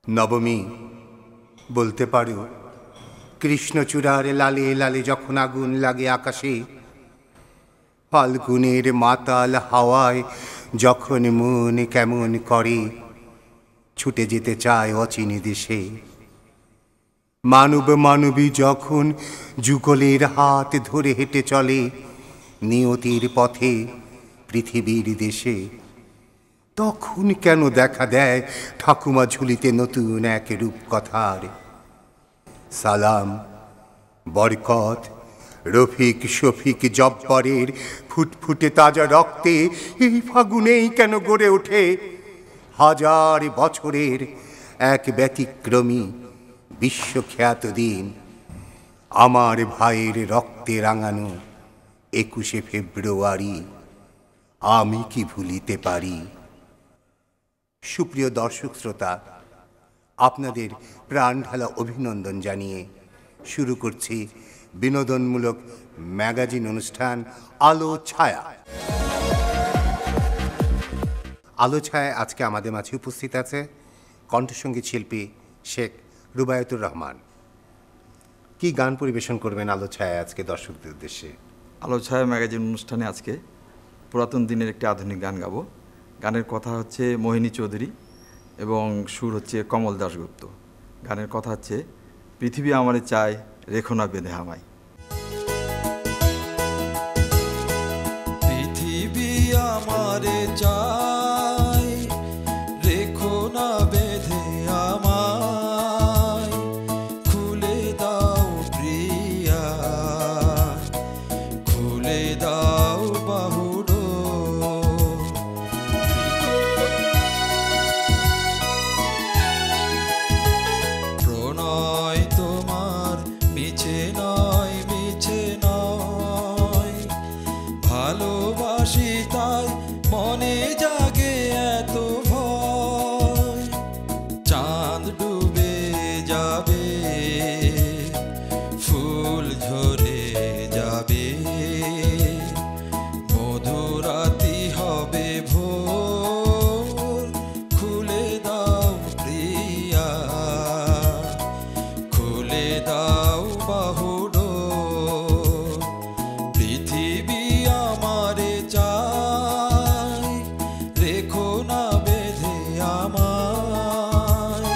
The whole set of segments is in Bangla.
নবমী বলতে পারো কৃষ্ণচূড়ার লালে লালে যখন আগুন লাগে আকাশে, ফাল্গুনের মাতাল হাওয়ায় যখন মন কেমন করে, ছুটে যেতে চায় অচিনে দেশে। মানব মানবী যখন যুগলের হাত ধরে হেঁটে চলে নিয়তির পথে পৃথিবীর দেশে, তখন কেন দেখা দেয় ঠাকুমা ঝুলিতে নতুন এক রূপকথার? সালাম, বরকত, রফিক, শফিক, জব্বরের ফুটফুটে তাজা রক্তে এই ফাগুনেই কেন গড়ে ওঠে হাজার বছরের এক ব্যতিক্রমী বিশ্বখ্যাত দিন, আমার ভাইয়ের রক্তে রাঙানো 21শে ফেব্রুয়ারি। আমি কি ভুলিতে পারি? সুপ্রিয় দর্শক শ্রোতা, আপনাদের প্রাণঢালা অভিনন্দন জানিয়ে শুরু করছি বিনোদনমূলক ম্যাগাজিন অনুষ্ঠান আলো ছায়া। আলো ছায়া আজকে আমাদের মাঝে উপস্থিত আছে কণ্ঠসঙ্গীত শিল্পী শেখ রুবায়তুর রহমান। কি গান পরিবেশন করবেন আলো ছায়া আজকে দর্শকদের উদ্দেশ্যে? আলো ছায়া ম্যাগাজিন অনুষ্ঠানে আজকে পুরাতন দিনের একটি আধুনিক গান গাবো। গানের কথা হচ্ছে মোহিনী চৌধুরী এবং সুর হচ্ছে কমল দাশগুপ্ত। গানের কথা হচ্ছে পৃথিবী আমারে চায় রেখো না বেঁধে আমায়। পৃথিবী আমারে চায় রেখো না বেঁধে আমায়, খুলে দাও প্রিয়া, খুলে দাও বাহুডো। প্রণয় তোমার মিছে নয়, মিছে নয়, ভালোবাসি তাই মনে জাগে এত ভয়। চাঁদ ডুবে যাবে, ফুল ঝরে যাবে, মধুরাতি হবে ভোর, খুলে দাও প্রিয়া, খুলে দাও বাহুডো। পৃথিবী আমারে চায় রেখো না বেঁধে আমায়।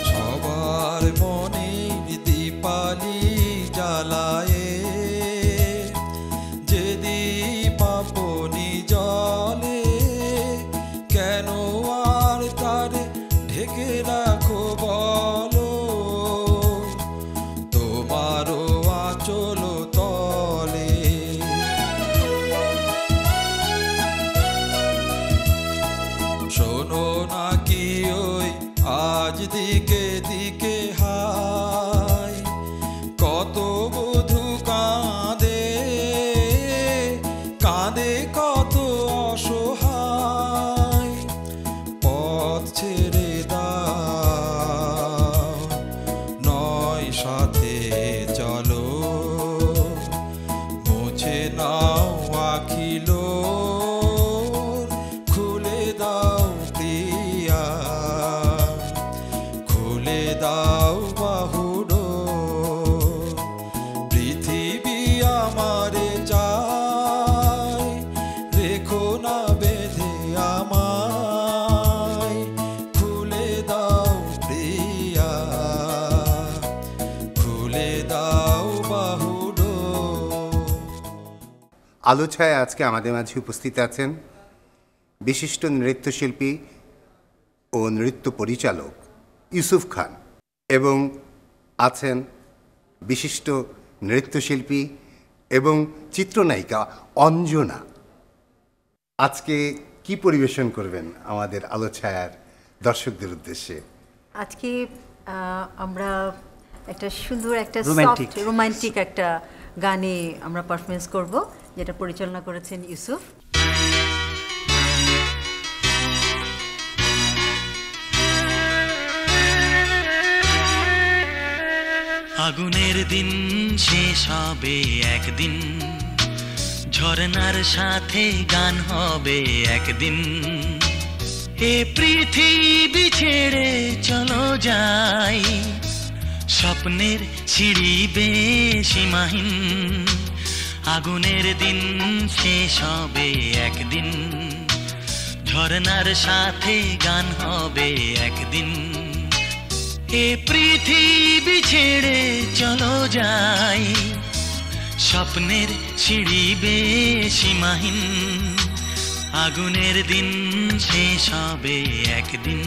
সবার মনে দীপালি জ্বালায়ে, যে দীপ আপনি জলে, কেন আর তারে ঢেকে রাখো বলো, তোমারও আঁচল তলে। শোনো নাকি ওই আজ দিকে দিকে হায়, কত বধূ কাঁদে, কাঁদে কত অসহায়। পথ ছেড়ে দাও, নয় সাথে চলো, মুছে নাও আখিলো, খুলে দাও প্রিয়া, খুলে দাও বাহুডো। পৃথিবী আমারে চায় রেখো না বেঁধে আমায়, খুলে দাও প্রিয়া, খুলে দাও বাহুডো। আলো ছায়া আজকে আমাদের মাঝে উপস্থিত আছেন বিশিষ্ট নৃত্যশিল্পী ও নৃত্য পরিচালক ইউসুফ খান এবং আছেন বিশিষ্ট নৃত্যশিল্পী এবং চিত্রনায়িকা অঞ্জনা। আজকে কি পরিবেশন করবেন আমাদের আলো ছায়ার দর্শকদের উদ্দেশ্যে? আজকে আমরা একটা সুন্দর একটা রোমান্টিক একটা গানে আমরা পারফরমেন্স করব, যেটা পরিচালনা করেছেন ইউসুফ। আগুনের দিন শেষ হবে একদিন, ঝরনার সাথে গান হবে একদিন। এ পৃথিবী ছেড়ে চলো যাই, স্বপ্নের সিঁড়ি বেয়ে সীমাহীন। আগুনের দিন শেষ হবে একদিন, ঝরনার সাথে গান হবে একদিন। এ পৃথিবী ছেড়ে চলো যাই, স্বপ্নের সিঁড়ি বেয়ে সীমাহীন। আগুনের দিন শেষ হবে একদিন।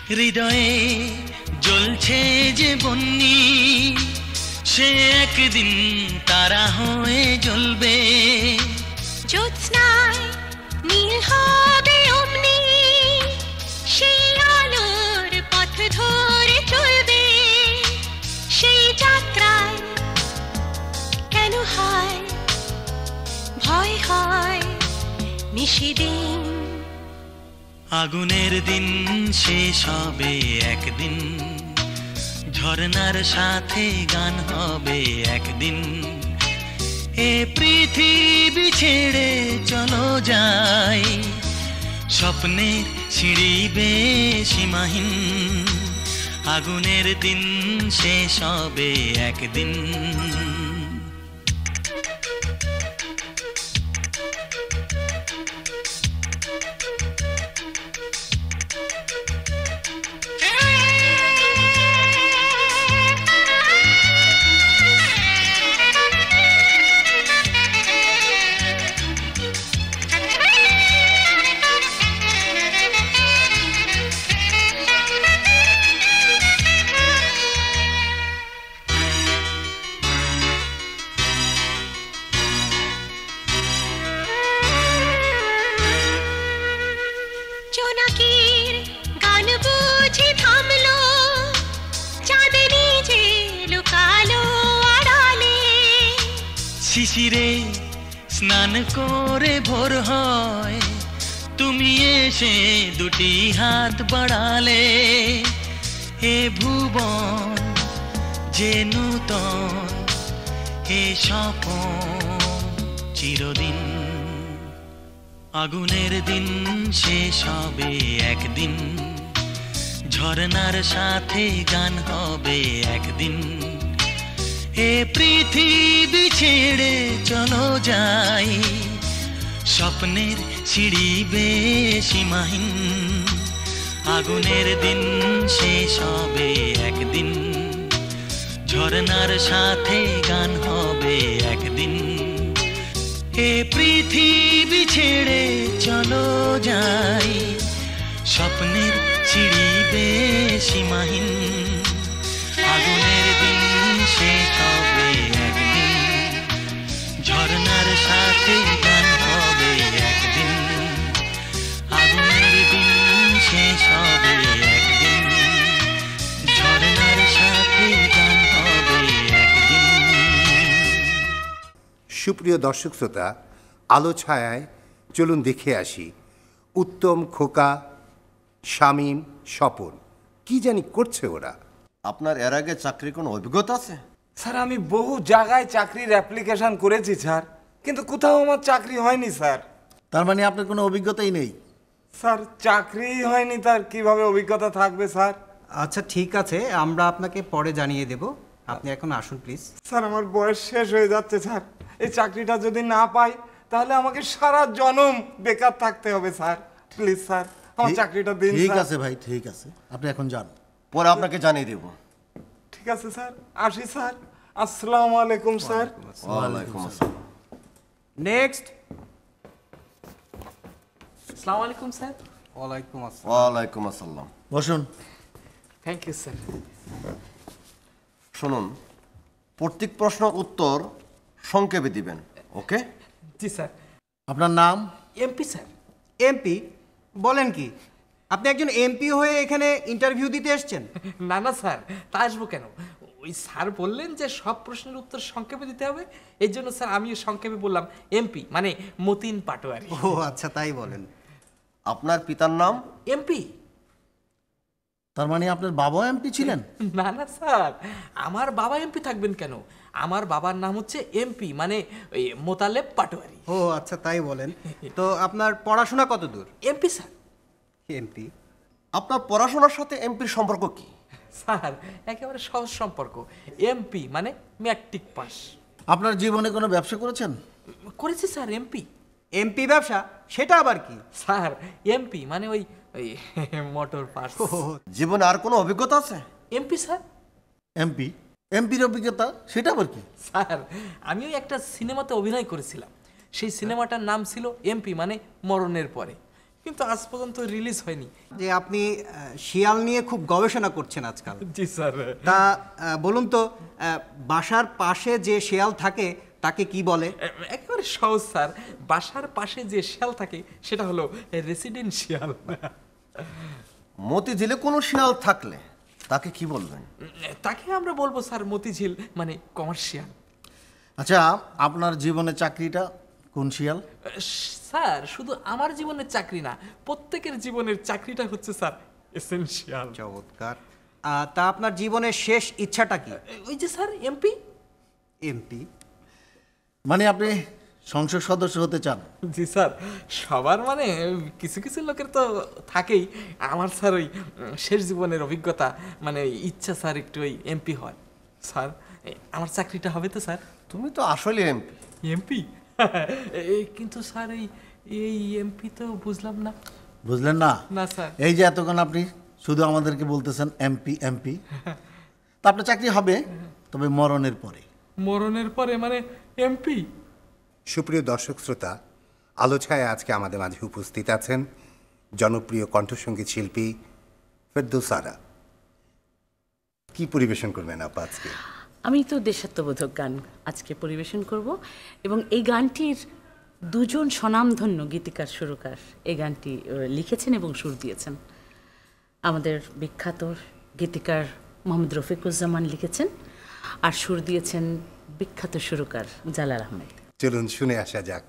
হৃদয়ে জ্বলছে যে বন্যি, সে একদিন তারা হয়ে জ্বলবে। জ্যোৎস্নায় নীল হবে অমনি, সেই আলোর পথ ধরে চলবে। সেই যাত্রায় কেন হয় ভয়, হয় নিশিদিন। আগুনের দিন শেষ হবে একদিন, ঝরনার সাথে গান হবে একদিন। এ পৃথিবী ছেড়ে চলো যাই, স্বপ্নের সিঁড়ি বেয়ে সীমাহীন। আগুনের দিন শেষ হবে একদিন। জোনাকির গান বুঝি থামলো, চাঁদনি যে লুকালো আড়ালে। শিশিরে স্নান করে ভোর হয়, তুমি এসে দুটি হাত বাড়ালে। এ ভুবন যে নূতন, এ স্বপন চিরদিন। আগুনের দিন শেষ হবে একদিন, ঝরনার সাথে গান হবে একদিন। এ পৃথিবী ছেড়ে চলো যাই, স্বপ্নের সিঁড়ি বেয়ে সীমাহীন। আগুনের দিন শেষ হবে একদিন, ঝরনার সাথে গান হবে একদিন। এ পৃথিবী ছেড়ে চলো যাই, স্বপ্নের সিঁড়ি বেয়ে সীমাহীন। আগুনের দিন শেষ হবে একদিন, ঝরনার সাথে গান হবে একদিন। আগুনের দিন শেষ হবে একদিন, ঝরনার সাথে গান হবে একদিন। সুপ্রিয় দর্শক শ্রোতা, আলো ছায়ায় চলুন দেখে আসি উত্তম, খোকা, শামীম, স্বপন কি জানি করছে ওরা। আপনার এর আগে চাকরির কোনো অভিজ্ঞতা আছে? স্যার আমি বহু জায়গায় চাকরির অ্যাপ্লিকেশন করেছি স্যার, কিন্তু কোথাও আমার চাকরি হয়নি স্যার। তার মানে আপনার কোনো অভিজ্ঞতাই নেই? স্যার চাকরি হয়নি, তার কিভাবে অভিজ্ঞতা থাকবে স্যার? আচ্ছা ঠিক আছে, আমরা আপনাকে পরে জানিয়ে দেব। আপনি এখন আসুন প্লিজ। স্যার আমার বয়স শেষ হয়ে যাচ্ছে স্যার, এই চাকরিটা যদি না পাই তাহলে আমাকে সারা জনম বেকার থাকতে হবে স্যার। প্লিজ স্যার আমার চাকরিটা দিন। ঠিক আছে ভাই, ঠিক আছে, আপনি এখন যান, পরে আপনাকে জানিয়ে দেব। ঠিক আছে স্যার, আসি স্যার। আসসালামু আলাইকুম স্যার। ওয়ালাইকুম আসসালাম। নেক্সট। আসসালামু আলাইকুম স্যার। ওয়ালাইকুম আসসালাম। ওয়ালাইকুম আসসালাম। বসুন। Thank you sir. শুনুন, প্রত্যেক প্রশ্নের উত্তর সংক্ষেপে দিবেন, ওকে? জি স্যার। আপনার নাম? MP sir. এমপি? বলেন কি, আপনি একজন এমপি হয়ে এখানে ইন্টারভিউ দিতে এসেছেন? না না স্যার, তা আসবো কেন? ওই স্যার বললেন যে সব প্রশ্নের উত্তর সংক্ষেপে দিতে হবে, এই জন্য স্যার আমিও সংক্ষেপে বললাম এমপি, মানে মতিন পাটোয়ারি। ও আচ্ছা, তাই বলেন। আপনার পিতার নাম? এমপি? তার মানে আপনার বাবা এমপি ছিলেন? না না স্যার, আমার বাবা এমপি থাকবেন কেন? আমার বাবার নাম হচ্ছে এমপি, মানে ওই মোতালেব পাটোয়ারি। ও আচ্ছা, তাই বলেন। তো আপনার পড়াশোনা কত দূর? MP sir. এমপি? আপনার পড়াশোনার সাথে এমপির সম্পর্ক কি? স্যার একেবারে সহজ সম্পর্ক, এমপি মানে ম্যাট্রিক পাস। আপনার জীবনে কোনো ব্যবসা করেছেন? করেছি স্যার। এমপি? এমপি ব্যবসা, সেটা আবার কি? স্যার এমপি মানে ওই ওই মোটর পাস। জীবনে আর কোনো অভিজ্ঞতা আছে? MP sir. এমপি? এমপির অভিজ্ঞতা, সেটা আবার কি? স্যার আমি ওই একটা সিনেমাতে অভিনয় করেছিলাম, সেই সিনেমাটার নাম ছিল এমপি মানে মরণের পরে, কিন্তু আজ পর্যন্ত রিলিজ হয়নি। যে আপনি শিয়াল নিয়ে খুব গবেষণা করছেন আজকাল। জি স্যার। তা বলুন তো, বাসার পাশে যে শিয়াল থাকে তাকে কি বলে? একেবারে সহজ স্যার, বাসার পাশে যে শিয়াল থাকে সেটা হলো রেসিডেন্সিয়াল। মতিঝিলে কোনো শিয়াল থাকলে তাকে কি বলবেন? তাকে আমরা বলবো স্যার মতিঝিল মানে কমার্শিয়াল। আচ্ছা, আপনার জীবনে চাকরিটা কোন শিয়াল? স্যার শুধু আমার জীবনের চাকরি না, প্রত্যেকের জীবনের চাকরিটা হচ্ছে স্যার এসেনশিয়াল। চমৎকার। তা আপনার জীবনের শেষ ইচ্ছাটা কি? ওই যে স্যার এমপি। এমপি মানে আপনি সংসদ সদস্য হতে চান? জি স্যার, সবার মানে কিছু কিছু লোকের তো থাকেই। আমার স্যার ওই শেষ জীবনের অভিজ্ঞতা মানে ইচ্ছা স্যার একটু ওই এমপি হয়। স্যার আমার চাকরিটা হবে তো স্যার? তুমি তো আসলে এমপি। এমপি? কিন্তু স্যার এই এমপি তো বুঝলাম না। বুঝলেন না? না স্যার। এই যে এতক্ষণ আপনি শুধু আমাদেরকে বলতেছেন এমপি এমপি, তা আপনার চাকরি হবে, তবে মরণের পরে। মরণের পরে মানে এমপি? সুপ্রিয় দর্শক শ্রোতা, আলোছায় আজকে আমাদের মাঝে উপস্থিত আছেন জনপ্রিয় কণ্ঠসঙ্গীত শিল্পী ফেরদৌসারা। কি পরিবেশন করবেন আপা আজকে? আমি তো দেশাত্মবোধক গান আজকে পরিবেশন করব, এবং এই গানটির দুজন স্বনামধন্য গীতিকার সুরকার এই গানটি লিখেছেন এবং সুর দিয়েছেন। আমাদের বিখ্যাত গীতিকার মোহাম্মদ রফিকুজ্জামান লিখেছেন, আর সুর দিয়েছেন বিখ্যাত সুরকার জালাল আহমেদ। চলুন শুনে আসা যাক।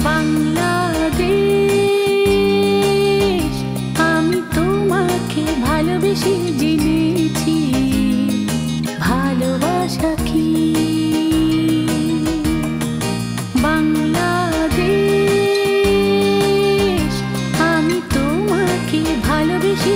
বাংলাদেশ, আমি তোমাকে ভালোবেসে জেনেছি ভালোবাসা কি। বাংলাদেশ, আমি তোমাকে ভালোবেসে